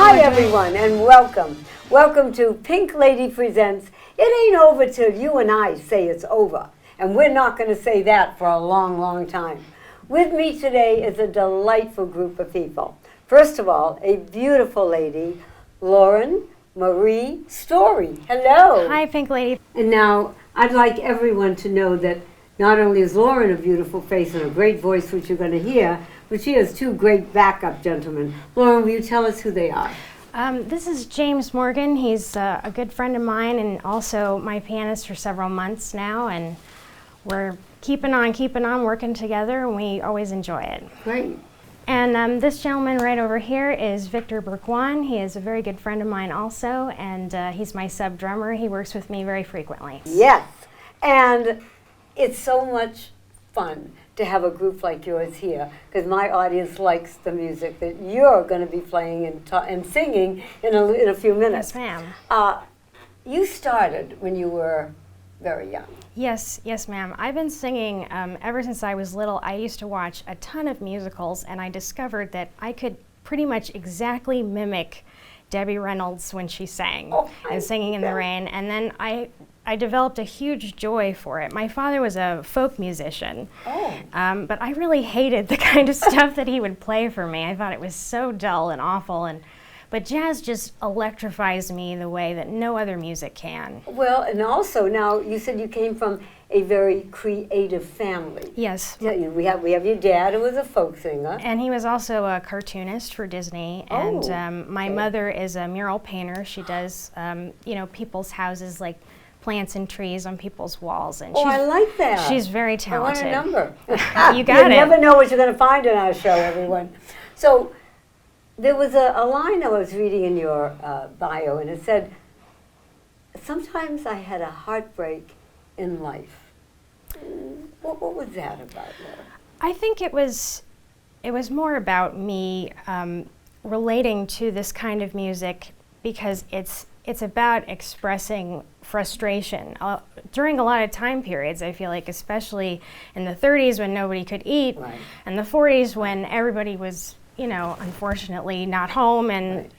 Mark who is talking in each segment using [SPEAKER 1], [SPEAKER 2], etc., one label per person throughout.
[SPEAKER 1] Hi everyone and welcome. Welcome to Pink Lady Presents It Ain't Over Till You and I Say It's Over. And we're not going to say that for a long, long time. With me today is a delightful group of people. First of all, a beautiful lady, Lauren Marie Story. Hello.
[SPEAKER 2] Hi, Pink Lady.
[SPEAKER 1] And now, I'd like everyone to know that not only is Lauren a beautiful face and a great voice, which you're going to hear, but she has two great backup gentlemen. Lauren, will you tell us who they are?
[SPEAKER 2] This is James Morgan. He's a good friend of mine and also my pianist for several months now. And we're keeping on working together, and we always enjoy it.
[SPEAKER 1] Great.
[SPEAKER 2] And this gentleman right over here is Victor Burquan. He is a very good friend of mine also, and he's my sub drummer. He works with me very frequently.
[SPEAKER 1] Yes, and it's so much fun to have a group like yours here, because my audience likes the music that you're going to be playing and singing in a few minutes.
[SPEAKER 2] Yes, ma'am.
[SPEAKER 1] You started when you were very young.
[SPEAKER 2] Yes, ma'am. I've been singing ever since I was little. I used to watch a ton of musicals, and I discovered that I could pretty much exactly mimic Debbie Reynolds when she sang and Singing in the Rain. And then I developed a huge joy for it. My father was a folk musician, but I really hated the kind of stuff that he would play for me. I thought it was so dull and awful, but jazz just electrifies me the way that no other music can.
[SPEAKER 1] Well, and also now you said you came from a very creative family.
[SPEAKER 2] Yes.
[SPEAKER 1] We have your dad, who was a folk singer.
[SPEAKER 2] And he was also a cartoonist for Disney. And my mother is a mural painter. She does, people's houses, like plants and trees on people's walls. And
[SPEAKER 1] I like that.
[SPEAKER 2] She's very talented.
[SPEAKER 1] I want a number.
[SPEAKER 2] You got it.
[SPEAKER 1] You never know what you're going to find in our show, everyone. So there was a line I was reading in your bio, and it said, "Sometimes I had a heartbreak in life." What was that about, Laura?
[SPEAKER 2] I think it was more about me relating to this kind of music because it's about expressing frustration. During a lot of time periods, I feel like, especially in the 30s when nobody could eat, and the 40s when everybody was, unfortunately not home, and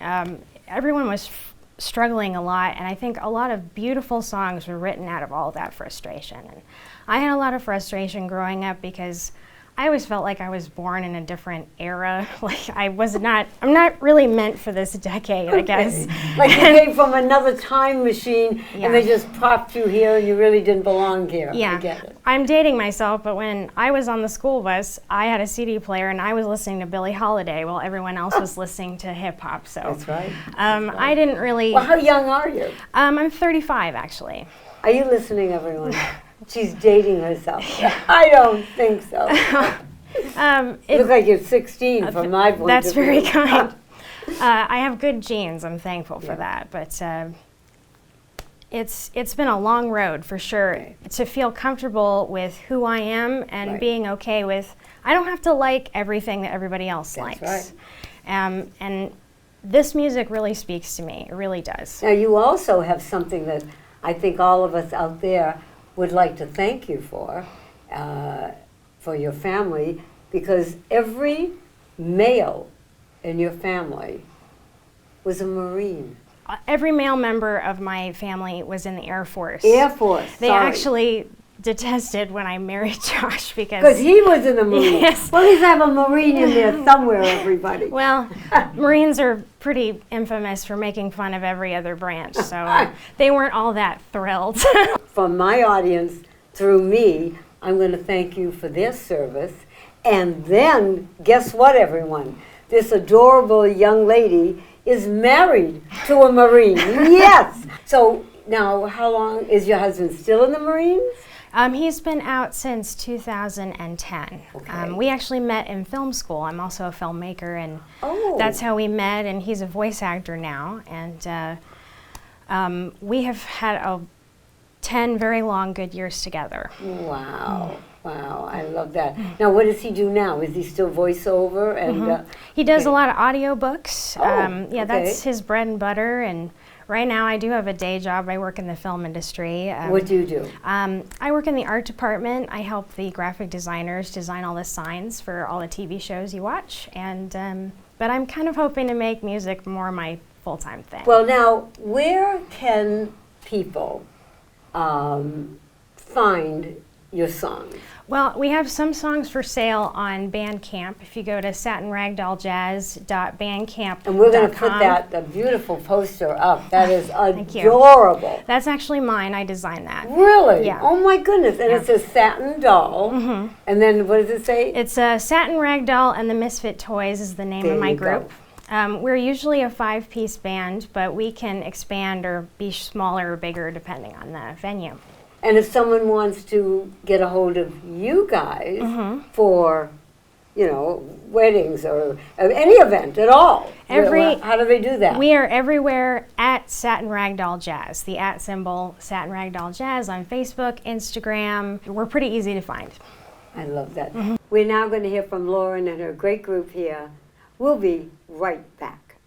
[SPEAKER 2] everyone was struggling a lot, and I think a lot of beautiful songs were written out of all that frustration. And I had a lot of frustration growing up because I always felt like I was born in a different era. Like I'm not really meant for this decade, I guess.
[SPEAKER 1] Like you came from another time machine and they just popped you here and you really didn't belong here.
[SPEAKER 2] Yeah.
[SPEAKER 1] I get it.
[SPEAKER 2] I'm dating myself, but when I was on the school bus, I had a CD player and I was listening to Billie Holiday while everyone else was listening to hip hop. So
[SPEAKER 1] that's right.
[SPEAKER 2] I didn't really.
[SPEAKER 1] Well, how young are you?
[SPEAKER 2] I'm 35 actually.
[SPEAKER 1] Are you listening, everyone? She's dating herself. I don't think so. You look like you're 16 from my point of view.
[SPEAKER 2] That's very kind. I have good genes. I'm thankful for that. But it's been a long road for sure to feel comfortable with who I am and being okay with. I don't have to like everything that everybody else likes.
[SPEAKER 1] Right.
[SPEAKER 2] And this music really speaks to me. It really does.
[SPEAKER 1] Now you also have something that I think all of us out there would like to thank you for your family, because every male in your family was a Marine.
[SPEAKER 2] Every male member of my family was in the Air Force.
[SPEAKER 1] Air Force.
[SPEAKER 2] They actually detested when I married Josh
[SPEAKER 1] because he was in the Marine.
[SPEAKER 2] Yes.
[SPEAKER 1] Well, at least have a Marine in there somewhere, everybody.
[SPEAKER 2] Well, Marines are pretty infamous for making fun of every other branch, so they weren't all that thrilled.
[SPEAKER 1] From my audience, through me, I'm going to thank you for their service. And then, guess what, everyone? This adorable young lady is married to a Marine. Yes! So now, how long is your husband still in the Marines?
[SPEAKER 2] He's been out since 2010.
[SPEAKER 1] Okay.
[SPEAKER 2] We actually met in film school. I'm also a filmmaker, and that's how we met, and he's a voice actor now. And we have had 10 very long, good years together.
[SPEAKER 1] Wow. Wow, I love that. Now, what does he do now? Is he still voiceover? And
[SPEAKER 2] he does a lot of audiobooks. That's his bread and butter. And Right now, I do have a day job. I work in the film industry.
[SPEAKER 1] What do you do?
[SPEAKER 2] I work in the art department. I help the graphic designers design all the signs for all the TV shows you watch. And but I'm kind of hoping to make music more my full-time thing.
[SPEAKER 1] Well, now, where can people find your songs?
[SPEAKER 2] Well, we have some songs for sale on Bandcamp. If you go to satinragdolljazz.bandcamp.com.
[SPEAKER 1] And we're going to put the beautiful poster up. That is
[SPEAKER 2] Thank you.
[SPEAKER 1] adorable.
[SPEAKER 2] That's actually mine. I designed that.
[SPEAKER 1] Really?
[SPEAKER 2] Yeah.
[SPEAKER 1] Oh my goodness. And
[SPEAKER 2] Yeah.
[SPEAKER 1] it says Satin Doll. And then what does it say?
[SPEAKER 2] It's Satin Ragdoll and the Misfit Toys is the name
[SPEAKER 1] There
[SPEAKER 2] of my
[SPEAKER 1] you go.
[SPEAKER 2] group. We're usually a 5-piece band, but we can expand or be smaller or bigger depending on the venue.
[SPEAKER 1] And if someone wants to get a hold of you guys for, weddings or any event at all, how do they do that?
[SPEAKER 2] We are everywhere at Satin Ragdoll Jazz, the @ symbol Satin Ragdoll Jazz on Facebook, Instagram. We're pretty easy to find.
[SPEAKER 1] I love that. We're now going to hear from Lauren and her great group here. We'll be right back.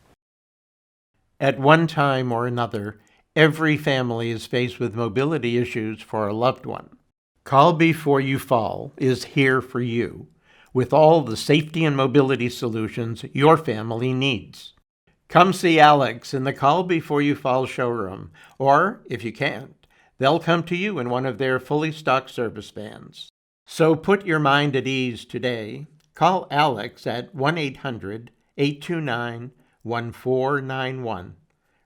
[SPEAKER 3] At one time or another, every family is faced with mobility issues for a loved one. Call Before You Fall is here for you with all the safety and mobility solutions your family needs. Come see Alex in the Call Before You Fall showroom, or if you can't, they'll come to you in one of their fully stocked service vans. So put your mind at ease today. Call Alex at 1-800-829-1491.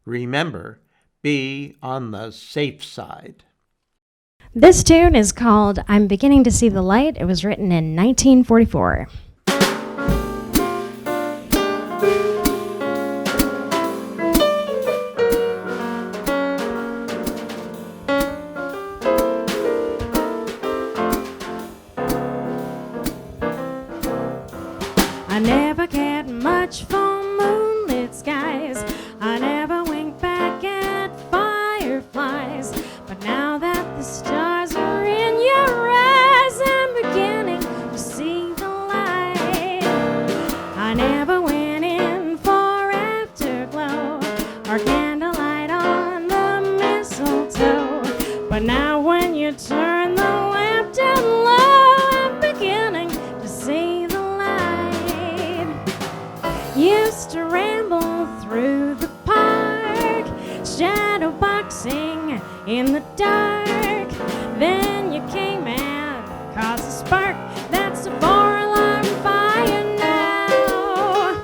[SPEAKER 3] Remember, be on the safe side.
[SPEAKER 2] This tune is called I'm Beginning to See the Light. It was written in 1944. I never cared much for moonlit skies. I never winked back at fireflies. But now that the stars are in your eyes, I'm beginning to see the light. I never went in for afterglow or candlelight on the mistletoe. But now when you turn the lamp down low, I'm beginning to see the light. Used to ramble through the park, shadow boxing in the dark. Then you came and caused a spark. That's a 4-alarm fire now.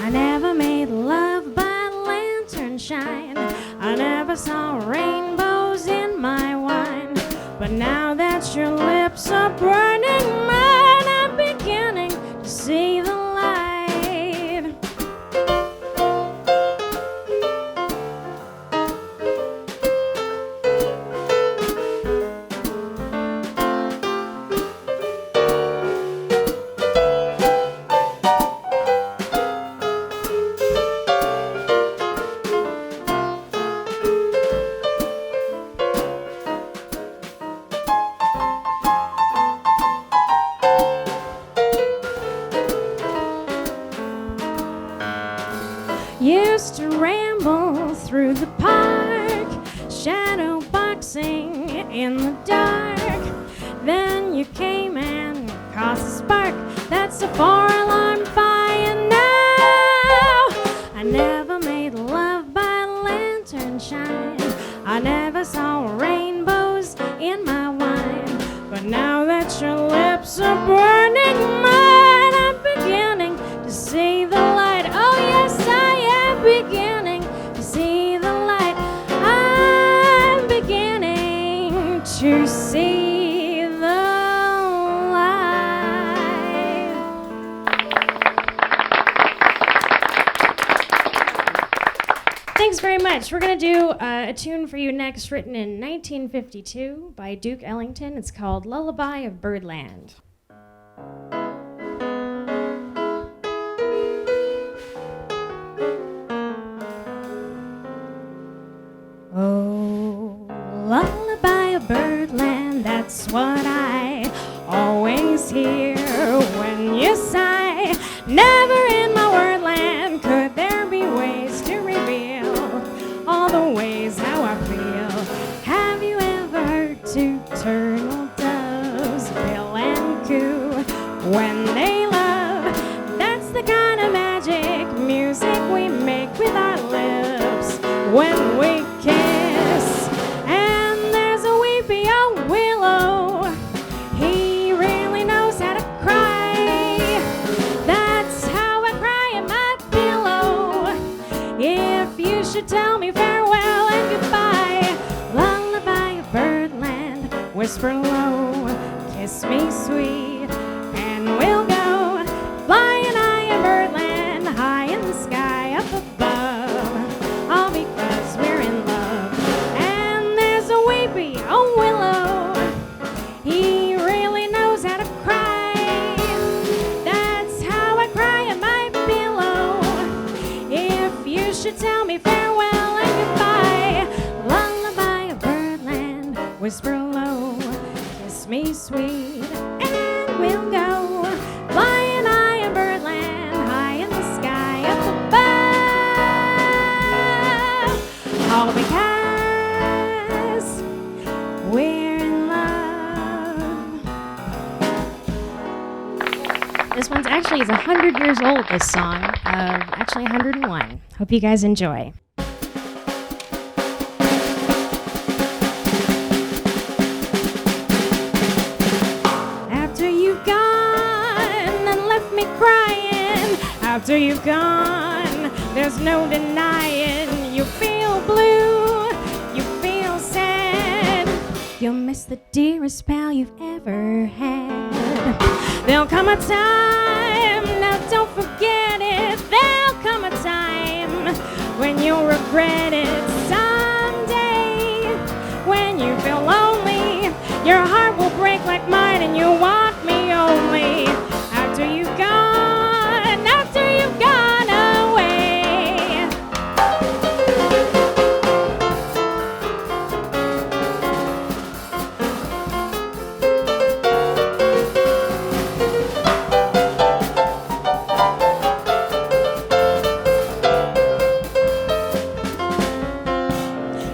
[SPEAKER 2] I never made love by lantern shine. I never saw rainbows in my wine. But now that your lips are burning mine, I'm beginning to see the light. Used to ramble through the park, shadow boxing in the dark. Then you came and caused a spark. That's a 4-alarm fire now. I never made love by lantern shine. I never saw rainbows in my wine. But now that your lips are burning mine, I'm beginning to see the light. Oh yes, I am beginning to see the light. I'm beginning to see the light. Thanks very much. We're going to do a tune for you next, written in 1952 by Duke Ellington. It's called Lullaby of Birdland. Oh, lullaby of birdland, that's what I always hear when you sigh. Never in my wordland could there be ways to reveal all the should tell me farewell and goodbye. Lullaby of birdland, whisper low, kiss me sweet, and we'll go flying high in birdland, high in the sky up above, all because we're in love. And there's a weepy old willow, he really knows how to cry. That's how I cry at my pillow. If you should tell me farewell and goodbye, lullaby of birdland, whisper low, kiss me sweet, and we'll go flying high in birdland, high in the sky up above, all because we're in love. This one's actually is 100 years old, this song. Actually 101. Hope you guys enjoy. After you've gone and left me crying, after you've gone, there's no denying you feel blue, you feel sad, you'll miss the dearest pal you've ever had. There'll come a time, now don't forget it, there'll come a time when you'll regret it someday. When you feel lonely, your heart will break like mine and you'll want me only after you've gone, after you've gone away.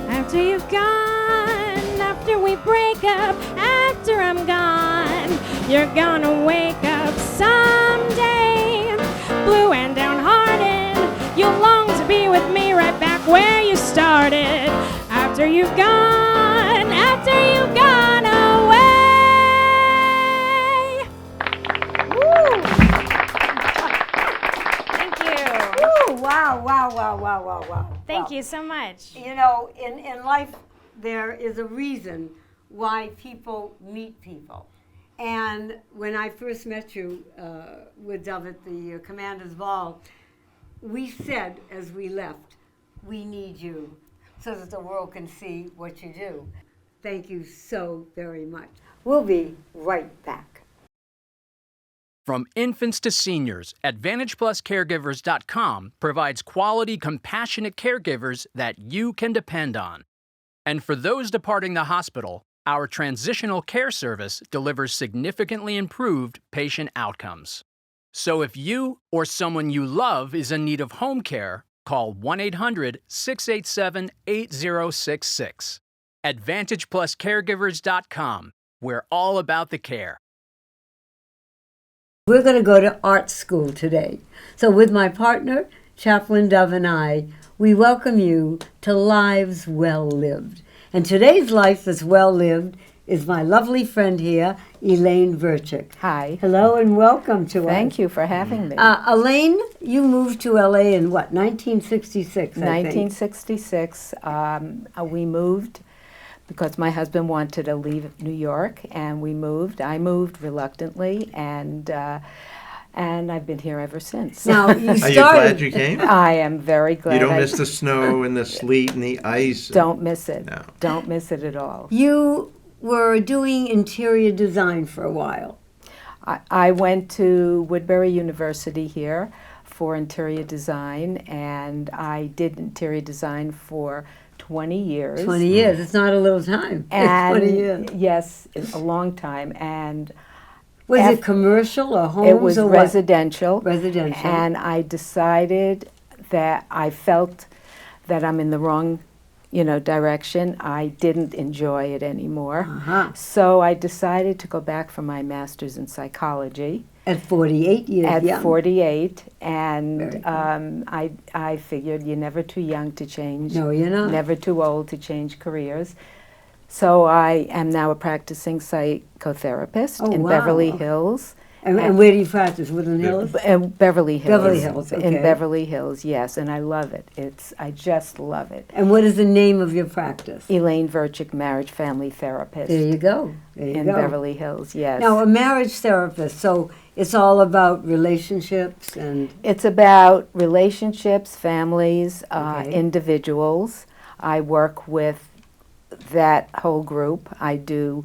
[SPEAKER 2] After you've gone, after we break up, after I'm gone, you're gonna wake up someday, blue and downhearted. You'll long to be with me right back where you started. After you've gone, after you've gone away. Woo! Thank you.
[SPEAKER 1] Ooh, wow, wow, wow, wow, wow, wow.
[SPEAKER 2] Thank
[SPEAKER 1] Wow.
[SPEAKER 2] you so much.
[SPEAKER 1] You know, in life, there is a reason why people meet people. And when I first met you with Dove at the Commander's Ball, we said as we left, we need you so that the world can see what you do. Thank you so very much. We'll be right back.
[SPEAKER 4] From infants to seniors, AdvantagePlusCaregivers.com provides quality, compassionate caregivers that you can depend on. And for those departing the hospital, our transitional care service delivers significantly improved patient outcomes. So if you or someone you love is in need of home care, call 1-800-687-8066. AdvantagePlusCaregivers.com. We're all about the care.
[SPEAKER 1] We're going to go to art school today. So with my partner, Chaplain Dove, and I, we welcome you to Lives Well Lived. And today's life that's well lived is my lovely friend here, Elaine Virchik.
[SPEAKER 5] Hi.
[SPEAKER 1] Hello and welcome to us.
[SPEAKER 5] Thank you for having me.
[SPEAKER 1] Elaine, you moved to LA in what, 1966, I think?
[SPEAKER 5] 1966, we moved because my husband wanted to leave New York, and we moved. I moved reluctantly, and I've been here ever since.
[SPEAKER 1] Now, you
[SPEAKER 3] Are
[SPEAKER 1] started...
[SPEAKER 3] you glad you came?
[SPEAKER 5] I am very glad.
[SPEAKER 3] You don't
[SPEAKER 5] I
[SPEAKER 3] miss the snow and the sleet and the ice?
[SPEAKER 5] Don't miss it.
[SPEAKER 3] No.
[SPEAKER 5] Don't miss it at all.
[SPEAKER 1] You were doing interior design for a while.
[SPEAKER 5] I went to Woodbury University here for interior design, and I did interior design for 20 years.
[SPEAKER 1] 20 years. It's not a little time.
[SPEAKER 5] And
[SPEAKER 1] 20 years.
[SPEAKER 5] yes, it's a long time. And
[SPEAKER 1] Was it commercial or homes
[SPEAKER 5] it was
[SPEAKER 1] or what?
[SPEAKER 5] residential.
[SPEAKER 1] Residential.
[SPEAKER 5] And I decided that I felt that I'm in the wrong, direction. I didn't enjoy it anymore.
[SPEAKER 1] Uh-huh.
[SPEAKER 5] So I decided to go back for my master's in psychology.
[SPEAKER 1] At 48 years
[SPEAKER 5] At
[SPEAKER 1] young.
[SPEAKER 5] 48,
[SPEAKER 1] Very
[SPEAKER 5] and
[SPEAKER 1] cool.
[SPEAKER 5] I figured you're never too young to change.
[SPEAKER 1] No, you're not.
[SPEAKER 5] Never too old to change careers. So I am now a practicing psychotherapist
[SPEAKER 1] Oh,
[SPEAKER 5] in
[SPEAKER 1] wow.
[SPEAKER 5] Beverly Hills,
[SPEAKER 1] And where do you practice? Woodland Hills?
[SPEAKER 5] In Beverly Hills.
[SPEAKER 1] Beverly Hills,
[SPEAKER 5] In
[SPEAKER 1] okay.
[SPEAKER 5] Beverly Hills, yes, and I love it. I just love it.
[SPEAKER 1] And what is the name of your practice?
[SPEAKER 5] Elaine Verchick, marriage family therapist.
[SPEAKER 1] There you go. There you
[SPEAKER 5] in
[SPEAKER 1] go.
[SPEAKER 5] Beverly Hills, yes.
[SPEAKER 1] Now, a marriage therapist, so it's all about relationships and.
[SPEAKER 5] It's about relationships, families,
[SPEAKER 1] Okay.
[SPEAKER 5] individuals. I work with that whole group. I do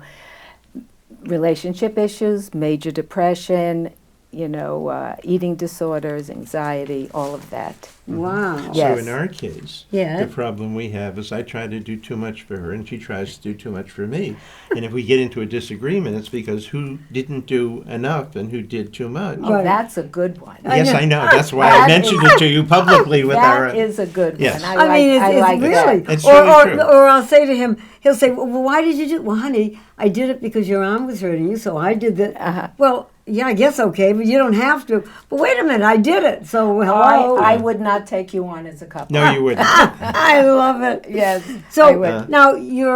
[SPEAKER 5] relationship issues, major depression, eating disorders, anxiety, all of that.
[SPEAKER 1] Wow.
[SPEAKER 5] Yeah.
[SPEAKER 3] So in our case,
[SPEAKER 1] Yeah.
[SPEAKER 3] the problem we have is I try to do too much for her and she tries to do too much for me. And if we get into a disagreement, it's because who didn't do enough and who did too much.
[SPEAKER 5] Oh,
[SPEAKER 1] Right.
[SPEAKER 5] that's a good one.
[SPEAKER 3] Yes, I know. That's why I mentioned it to you publicly with our.
[SPEAKER 5] That is a good
[SPEAKER 3] Yes.
[SPEAKER 5] one.
[SPEAKER 1] I mean,
[SPEAKER 5] I
[SPEAKER 1] it's
[SPEAKER 5] like
[SPEAKER 1] really.
[SPEAKER 5] that.
[SPEAKER 3] It's
[SPEAKER 1] or,
[SPEAKER 3] really true.
[SPEAKER 1] or I'll say to him, he'll say, well, why did you do? Well, honey, I did it because your arm was hurting you, so I did that.
[SPEAKER 5] Uh-huh.
[SPEAKER 1] Well, yeah, I guess okay, but you don't have to. But wait a minute, I did it. So hello.
[SPEAKER 5] I would not take you on as a couple.
[SPEAKER 3] No, you wouldn't.
[SPEAKER 1] I love it.
[SPEAKER 5] Yes, I
[SPEAKER 1] So
[SPEAKER 5] would.
[SPEAKER 1] now you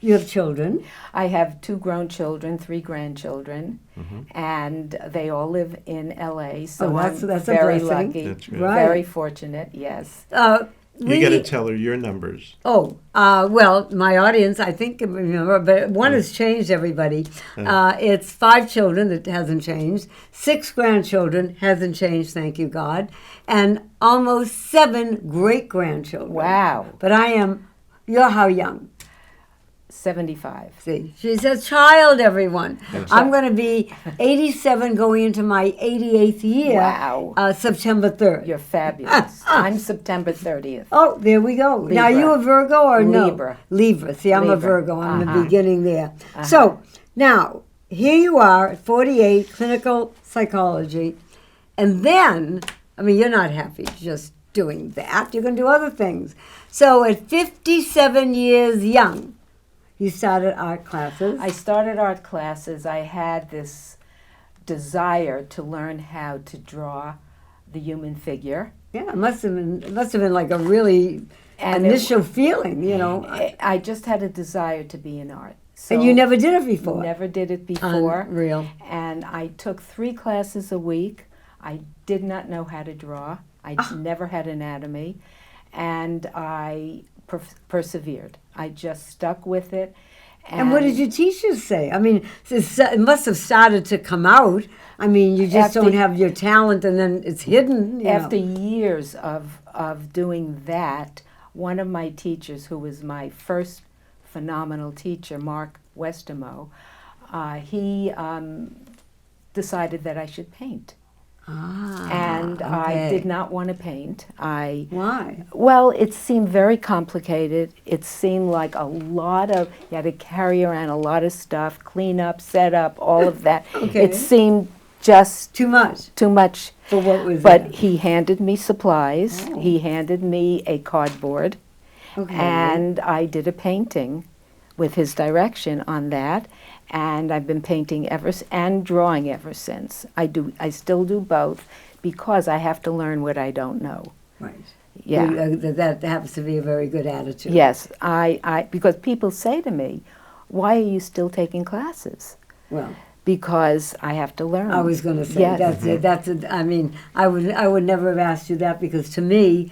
[SPEAKER 1] have children.
[SPEAKER 5] I have 2 grown children, 3 grandchildren, and they all live in LA. So
[SPEAKER 1] Oh, that's
[SPEAKER 5] I'm
[SPEAKER 1] a
[SPEAKER 5] very
[SPEAKER 1] blessing.
[SPEAKER 5] lucky,
[SPEAKER 3] That's great.
[SPEAKER 1] Right.
[SPEAKER 5] very fortunate. Yes.
[SPEAKER 3] You got to tell her your numbers.
[SPEAKER 1] Well, my audience, I think, remember, but one has changed, everybody. It's 5 children that hasn't changed, 6 grandchildren hasn't changed, thank you, God, and almost 7 great-grandchildren.
[SPEAKER 5] Wow.
[SPEAKER 1] But you're how young?
[SPEAKER 5] 75.
[SPEAKER 1] See, she's a child, everyone.
[SPEAKER 3] That's
[SPEAKER 1] I'm going to be 87 going into my 88th year.
[SPEAKER 5] Wow.
[SPEAKER 1] September 3rd.
[SPEAKER 5] You're fabulous. I'm September 30th.
[SPEAKER 1] Oh, there we go. Now, are
[SPEAKER 5] Libra.
[SPEAKER 1] you a Virgo or no?
[SPEAKER 5] Libra.
[SPEAKER 1] Libra. See, I'm a
[SPEAKER 5] Libra.
[SPEAKER 1] Virgo. I'm in the
[SPEAKER 5] Uh-huh.
[SPEAKER 1] beginning there. So, now, here you are, 48, clinical psychology. And then, I mean, you're not happy just doing that. You're going to do other things. So, at 57 years young, you started art classes.
[SPEAKER 5] I started art classes. I had this desire to learn how to draw the human figure.
[SPEAKER 1] Yeah, it must have been like a really
[SPEAKER 5] And it-
[SPEAKER 1] initial feeling, you know.
[SPEAKER 5] I just had a desire to be in art. So
[SPEAKER 1] And you never did it before.
[SPEAKER 5] Never did it before.
[SPEAKER 1] Unreal.
[SPEAKER 5] And I took 3 classes a week. I did not know how to draw. I never had anatomy. And I persevered. I just stuck with it.
[SPEAKER 1] And what did your teachers say? I mean, it must have started to come out. I mean, you just
[SPEAKER 5] After-
[SPEAKER 1] don't have your talent and then it's hidden. You
[SPEAKER 5] After
[SPEAKER 1] know.
[SPEAKER 5] years of doing that, one of my teachers, who was my first phenomenal teacher, Mark Westermo, he decided that I should paint. And I
[SPEAKER 1] okay.
[SPEAKER 5] did not want to paint.
[SPEAKER 1] Why?
[SPEAKER 5] Well, it seemed very complicated. It seemed like you had to carry around a lot of stuff, clean up, set up, all of that.
[SPEAKER 1] Okay.
[SPEAKER 5] It seemed just
[SPEAKER 1] Too much
[SPEAKER 5] too much.
[SPEAKER 1] for what was
[SPEAKER 5] But
[SPEAKER 1] there.
[SPEAKER 5] he handed me supplies.
[SPEAKER 1] Oh.
[SPEAKER 5] He handed me a cardboard.
[SPEAKER 1] Okay.
[SPEAKER 5] And I did a painting with his direction on that. And I've been painting and drawing ever since. I still do both because I have to learn what I don't know.
[SPEAKER 1] Right.
[SPEAKER 5] Yeah.
[SPEAKER 1] That happens to be a very good attitude.
[SPEAKER 5] Yes, because people say to me, "Why are you still taking classes?"
[SPEAKER 1] Well,
[SPEAKER 5] Because I have to learn.
[SPEAKER 1] I was going to say
[SPEAKER 5] Yes.
[SPEAKER 1] I mean, I would never have asked you that because to me,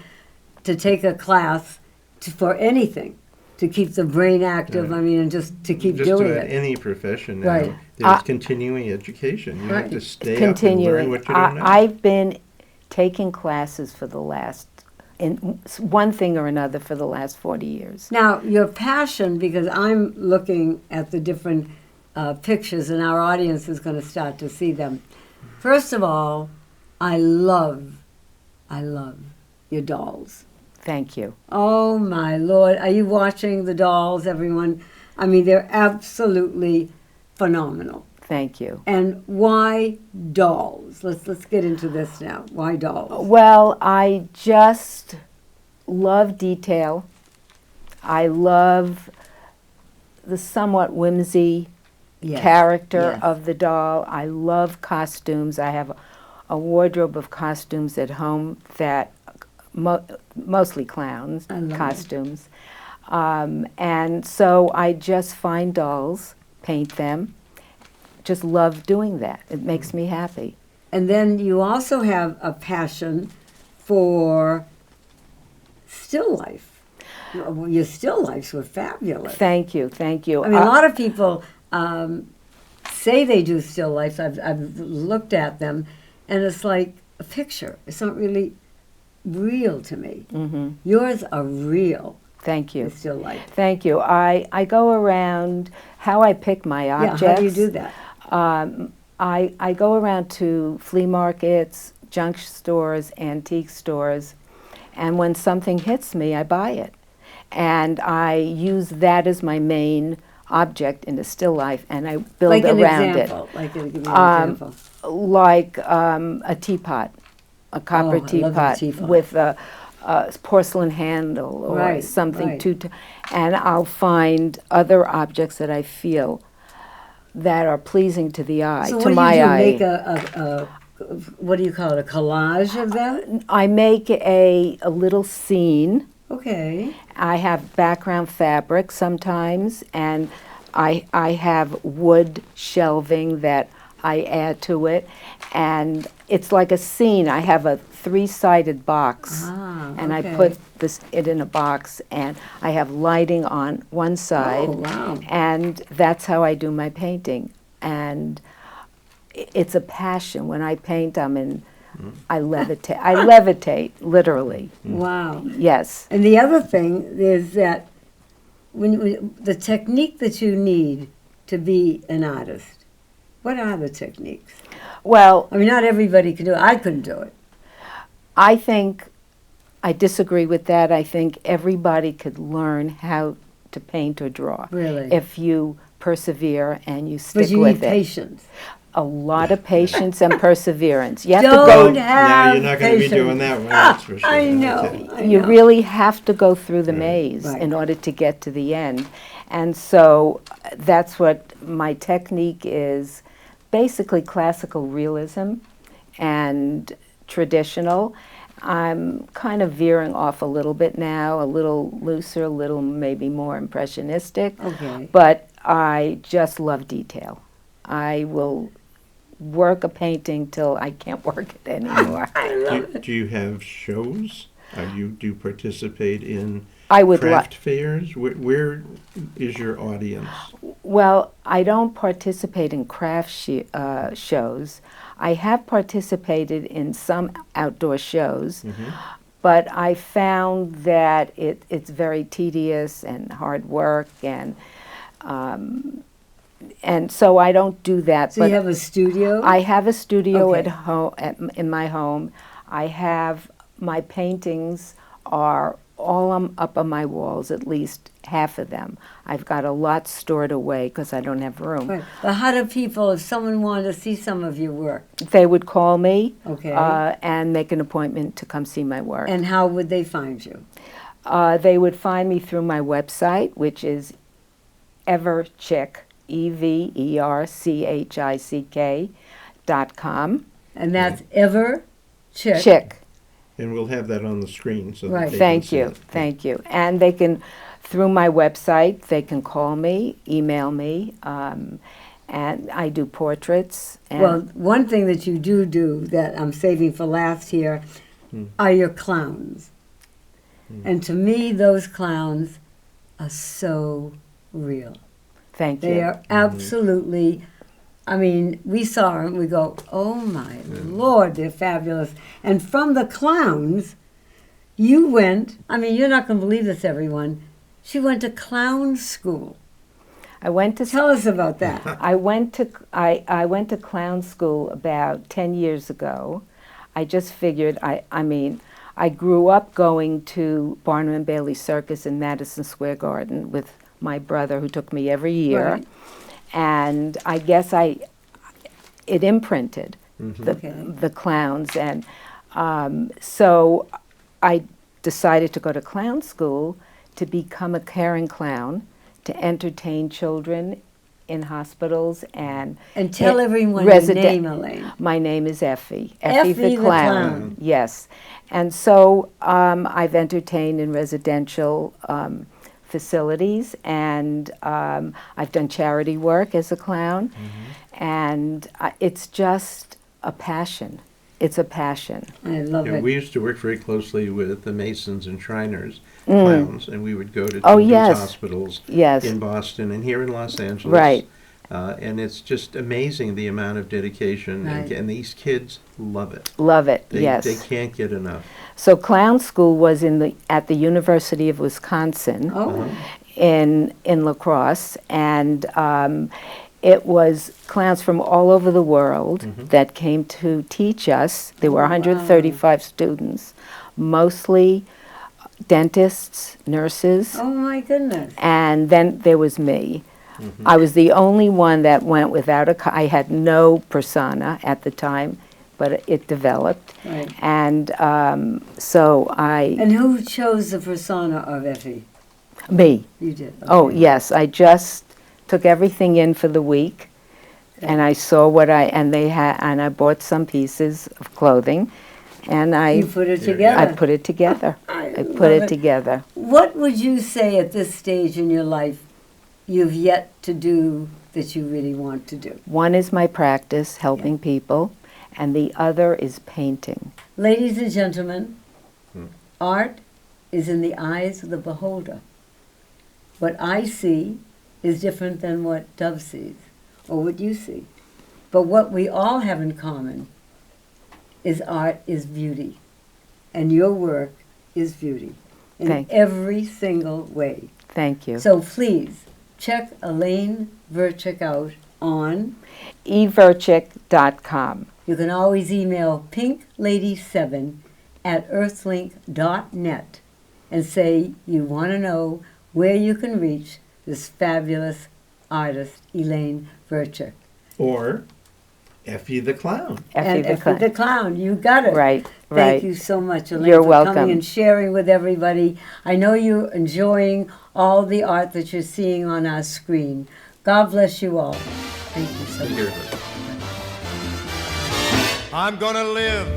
[SPEAKER 1] to take a class for anything, to keep the brain active, I mean, and just to keep
[SPEAKER 3] Just
[SPEAKER 1] doing
[SPEAKER 3] about
[SPEAKER 1] it.
[SPEAKER 3] any profession now,
[SPEAKER 1] Right.
[SPEAKER 3] there's continuing education. You
[SPEAKER 1] Right.
[SPEAKER 3] have to stay up and
[SPEAKER 5] Continuing.
[SPEAKER 3] learn what you don't know.
[SPEAKER 5] I've been taking classes for the last, in one thing or another, for the last 40 years.
[SPEAKER 1] Now, your passion, because I'm looking at the different pictures and our audience is going to start to see them. First of all, I love your dolls.
[SPEAKER 5] Thank you.
[SPEAKER 1] Oh my Lord, are you watching the dolls, everyone? I mean, they're absolutely phenomenal.
[SPEAKER 5] Thank you.
[SPEAKER 1] And why dolls? Let's get into this now. Why dolls?
[SPEAKER 5] Well, I just love detail. I love the somewhat whimsy
[SPEAKER 1] Yes,
[SPEAKER 5] character
[SPEAKER 1] yes.
[SPEAKER 5] of the doll. I love costumes. I have a wardrobe of costumes at home that mostly clowns
[SPEAKER 1] I love it.
[SPEAKER 5] costumes. And so I just find dolls, paint them, just love doing that. It makes me happy.
[SPEAKER 1] And then you also have a passion for still life. Your still lifes were fabulous.
[SPEAKER 5] Thank you, thank you.
[SPEAKER 1] I mean, a lot of people say they do still life. I've looked at them, and it's like a picture. It's not really real to me. Yours are real.
[SPEAKER 5] Thank you.
[SPEAKER 1] The still life.
[SPEAKER 5] Thank you. I go around, how I pick my objects.
[SPEAKER 1] Yeah, how do you do that?
[SPEAKER 5] I go around to flea markets, junk stores, antique stores, and when something hits me, I buy it. And I use that as my main object in the still life, and I build
[SPEAKER 1] Like an
[SPEAKER 5] around
[SPEAKER 1] example. Like, give me an example.
[SPEAKER 5] Like a teapot, a copper
[SPEAKER 1] Oh, I love a
[SPEAKER 5] teapot
[SPEAKER 1] teapot.
[SPEAKER 5] with a porcelain handle or
[SPEAKER 1] Right,
[SPEAKER 5] something
[SPEAKER 1] right.
[SPEAKER 5] and I'll find other objects that I feel that are pleasing to the eye,
[SPEAKER 1] So
[SPEAKER 5] to
[SPEAKER 1] what do
[SPEAKER 5] my
[SPEAKER 1] you do?
[SPEAKER 5] eye.
[SPEAKER 1] Make a what do you call it? A collage of them?
[SPEAKER 5] I make a little scene.
[SPEAKER 1] Okay.
[SPEAKER 5] I have background fabric sometimes, and I have wood shelving that I add to it, and it's like a scene. I have a three-sided box, and I
[SPEAKER 1] okay.
[SPEAKER 5] put it in a box, and I have lighting on one side,
[SPEAKER 1] Oh, wow.
[SPEAKER 5] and that's how I do my painting. And it's a passion. When I paint, I levitate. I levitate, literally.
[SPEAKER 1] Wow.
[SPEAKER 5] Yes.
[SPEAKER 1] And the other thing is that the technique that you need to be an artist, what are the techniques?
[SPEAKER 5] Well,
[SPEAKER 1] I mean, not everybody can do it. I couldn't do it.
[SPEAKER 5] I think I disagree with that. I think everybody could learn how to paint or draw.
[SPEAKER 1] Really?
[SPEAKER 5] If you persevere and you stick
[SPEAKER 1] But you
[SPEAKER 5] with
[SPEAKER 1] need
[SPEAKER 5] it.
[SPEAKER 1] patience.
[SPEAKER 5] A lot of patience and perseverance. You have
[SPEAKER 1] Don't
[SPEAKER 5] to go.
[SPEAKER 1] have
[SPEAKER 6] Now, you're not going to be
[SPEAKER 1] patience.
[SPEAKER 6] doing that one, that's for sure.
[SPEAKER 1] I
[SPEAKER 6] I'll
[SPEAKER 1] know.
[SPEAKER 6] tell you.
[SPEAKER 1] I
[SPEAKER 5] You
[SPEAKER 1] know.
[SPEAKER 5] really have to go through the maze
[SPEAKER 1] Right.
[SPEAKER 5] in order to get to the end. And so that's what my technique is, basically classical realism and traditional. I'm kind of veering off a little bit now, a little looser, a little maybe more impressionistic.
[SPEAKER 1] Okay.
[SPEAKER 5] But I just love detail. I will work a painting till I can't work it anymore.
[SPEAKER 6] Do you have shows? Do you participate in
[SPEAKER 5] I would
[SPEAKER 6] craft fairs? Where is your audience?
[SPEAKER 5] Well, I don't participate in craft shows. I have participated in some outdoor shows, but I found that it's very tedious and hard work, and so I don't do that.
[SPEAKER 1] So
[SPEAKER 5] but
[SPEAKER 1] you have a studio?
[SPEAKER 5] I have a studio
[SPEAKER 1] Okay.
[SPEAKER 5] at home, in my home. I have my paintings are all up on my walls, at least half of them. I've got a lot stored away because I don't have room.
[SPEAKER 1] Right. But how do people, if someone wanted to see some of your work,
[SPEAKER 5] They would call me
[SPEAKER 1] Okay.
[SPEAKER 5] And make an appointment to come see my work.
[SPEAKER 1] and how would they find you?
[SPEAKER 5] They would find me through my website, which is Everchick, EverChick.com.
[SPEAKER 1] And that's Ever Chick.
[SPEAKER 5] Chick.
[SPEAKER 6] And we'll have that on the screen so
[SPEAKER 1] Right.
[SPEAKER 6] that they
[SPEAKER 5] Thank
[SPEAKER 6] can see
[SPEAKER 5] you,
[SPEAKER 6] it.
[SPEAKER 5] thank you. And they can, through my website, they can call me, email me, and I do portraits. And
[SPEAKER 1] Well, one thing that you do that I'm saving for last here are your clowns. And to me, those clowns are so real.
[SPEAKER 5] thank
[SPEAKER 1] They
[SPEAKER 5] you.
[SPEAKER 1] are absolutely, I mean, we saw them, we go, oh my Lord, they're fabulous. And from the clowns, you went, I mean, you're not going to believe this, everyone. She went to clown school.
[SPEAKER 5] I went to
[SPEAKER 1] Tell us about that.
[SPEAKER 5] I went to clown school about 10 years ago. I just figured, I grew up going to Barnum and Bailey Circus in Madison Square Garden with my brother, who took me every year.
[SPEAKER 1] Right.
[SPEAKER 5] And I guess it imprinted
[SPEAKER 1] Okay.
[SPEAKER 5] the clowns. And so I decided to go to clown school to become a caring clown, to entertain children in hospitals and
[SPEAKER 1] Tell everyone your name, Elaine.
[SPEAKER 5] My name is Effie.
[SPEAKER 1] Effie
[SPEAKER 5] the
[SPEAKER 1] the
[SPEAKER 5] clown.
[SPEAKER 1] clown.
[SPEAKER 5] Yes. And so I've entertained in residential facilities, and I've done charity work as a clown. and it's just a passion. It's a passion.
[SPEAKER 1] I love
[SPEAKER 3] You know,
[SPEAKER 1] it.
[SPEAKER 3] we used to work very closely with the Masons and Shriners clowns, and we would go to
[SPEAKER 5] Oh,
[SPEAKER 3] children's
[SPEAKER 5] yes.
[SPEAKER 3] hospitals
[SPEAKER 5] Yes.
[SPEAKER 3] in Boston and here in Los Angeles.
[SPEAKER 5] Right.
[SPEAKER 3] And it's just amazing the amount of dedication,
[SPEAKER 1] Right.
[SPEAKER 3] and these kids love it.
[SPEAKER 5] Love it.
[SPEAKER 3] They,
[SPEAKER 5] yes.
[SPEAKER 3] they can't get enough.
[SPEAKER 5] So clown school was at the University of Wisconsin.
[SPEAKER 1] Oh,
[SPEAKER 5] in La Crosse, and it was clowns from all over the world that came to teach us. There were 135 students, mostly dentists, nurses,
[SPEAKER 1] oh my goodness.
[SPEAKER 5] and then there was me. I was the only one that went without I had no persona at the time, but it developed.
[SPEAKER 1] Right.
[SPEAKER 5] And so
[SPEAKER 1] And who chose the persona of Effie?
[SPEAKER 5] me.
[SPEAKER 1] You did.
[SPEAKER 5] Oh,
[SPEAKER 1] okay.
[SPEAKER 5] yes, I just took everything in for the week, and I saw and I bought some pieces of clothing, and
[SPEAKER 1] You put it
[SPEAKER 3] There you
[SPEAKER 1] together.
[SPEAKER 5] I put it together.
[SPEAKER 1] I
[SPEAKER 5] I put
[SPEAKER 1] love
[SPEAKER 5] it
[SPEAKER 1] it.
[SPEAKER 5] together.
[SPEAKER 1] What would you say at this stage in your life you've yet to do that you really want to do?
[SPEAKER 5] One is my practice, helping people, and the other is painting.
[SPEAKER 1] Ladies and gentlemen, art is in the eyes of the beholder. What I see is different than what Dove sees, or what you see. But what we all have in common is art is beauty, and your work is beauty in
[SPEAKER 5] Thank you.
[SPEAKER 1] every single way.
[SPEAKER 5] Thank you.
[SPEAKER 1] So please, check Elaine Verchick out on.
[SPEAKER 5] eVerchick.com.
[SPEAKER 1] You can always email pinklady7@earthlink.net and say you want to know where you can reach this fabulous artist, Elaine Verchick.
[SPEAKER 6] Or Effie the Clown.
[SPEAKER 5] Effie the Clown.
[SPEAKER 1] the Clown, you got it.
[SPEAKER 5] Right,
[SPEAKER 1] Thank
[SPEAKER 5] right.
[SPEAKER 1] you so much, Elaine,
[SPEAKER 5] You're
[SPEAKER 1] for
[SPEAKER 5] welcome.
[SPEAKER 1] coming and sharing with everybody. I know you're enjoying all the art that you're seeing on our screen. God bless you all. Thank you so much.
[SPEAKER 3] Here's it.
[SPEAKER 7] I'm gonna live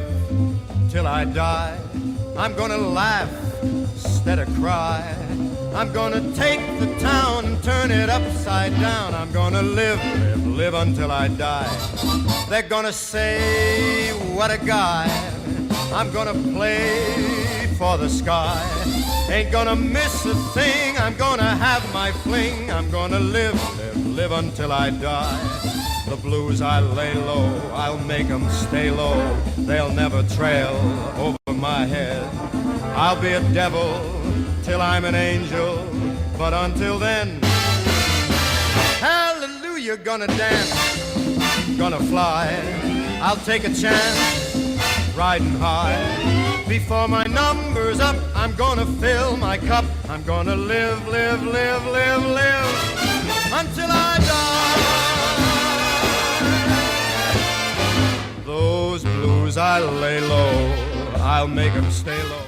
[SPEAKER 7] till I die. I'm gonna laugh instead of cry. I'm gonna take the town and turn it upside down. I'm gonna live, live, live until I die. They're gonna say, what a guy. I'm gonna play for the sky. Ain't gonna miss a thing. I'm gonna have my fling. I'm gonna live, live, live until I die. The blues I lay low, I'll make 'em stay low. They'll never trail over my head. I'll be a devil till I'm an angel, but until then, hallelujah, gonna dance, gonna fly. I'll take a chance, riding high. Before my number's up, I'm gonna fill my cup. I'm gonna live, live, live, live, live until I die. Those blues I lay low, I'll make 'em stay low.